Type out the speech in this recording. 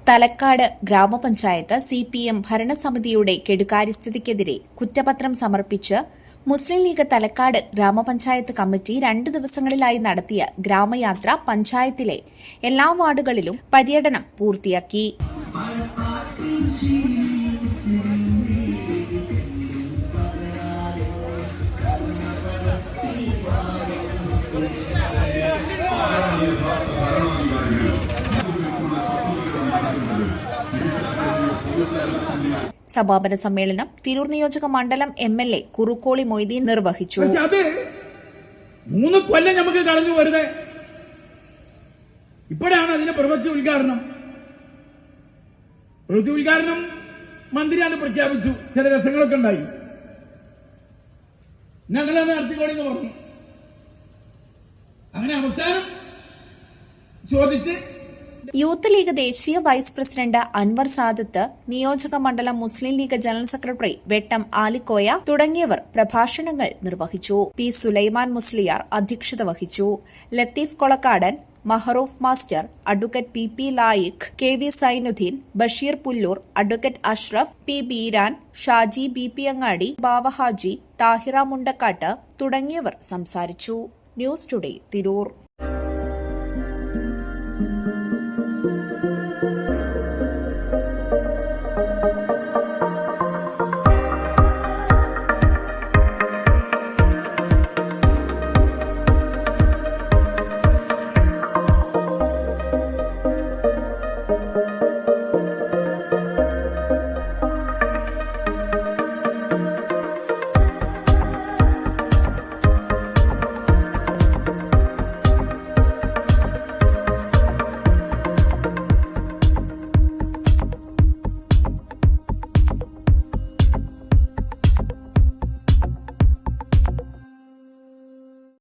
തലക്കാട് ഗ്രാമപഞ്ചായത്ത് CPM ഭരണസമിതിയുടെ കെടുകാര്യസ്ഥതയ്ക്കെതിരെ കുറ്റപത്രം സമർപ്പിച്ച് മുസ്ലിം ലീഗ് തലക്കാട് ഗ്രാമപഞ്ചായത്ത് കമ്മിറ്റി 2 ദിവസങ്ങളിലായി നടത്തിയ ഗ്രാമയാത്ര പഞ്ചായത്തിലെ എല്ലാ വാർഡുകളിലും പര്യടനം പൂർത്തിയാക്കി. സമാപന സമ്മേളനം തിരൂർ നിയോജക മണ്ഡലം MLA കുറുക്കോളി മൊയ്തീൻ നിർവഹിച്ചു. അത് 3 കൊല്ലം നമുക്ക് കളഞ്ഞു വരുന്നത് ഇപ്പോഴാണ് അതിന്റെ പ്രവൃത്തി ഉദ്ഘാടനം മന്ത്രിയാണ് പ്രഖ്യാപിച്ചു. ചില രസങ്ങളൊക്കെ ഉണ്ടായി. ഞങ്ങളത് നടത്തിക്കോളിന്ന് പറഞ്ഞു. അങ്ങനെ അവസാനം ചോദിച്ച് യൂത്ത് ലീഗ് ദേശീയ വൈസ് പ്രസിഡന്റ് അൻവർ സാദത്ത്, നിയോജക മണ്ഡലം മുസ്ലിം ലീഗ് ജനറൽ സെക്രട്ടറി വെട്ടം ആലിക്കോയ തുടങ്ങിയവർ പ്രഭാഷണങ്ങൾ നിർവഹിച്ചു. P. സുലൈമാൻ മുസ്ലിയാർ അധ്യക്ഷത വഹിച്ചു. Latheef Kolakkadan, Mahroof master, advocate PP Layiq, KV Zainuddin, Basheer Pullur, advocate Ashraf, P. Beeran, Shaji BP Angadi, Bavahaji, Thahira Mundakkatt തുടങ്ങിയവർ സംസാരിച്ചു. News today Tirur.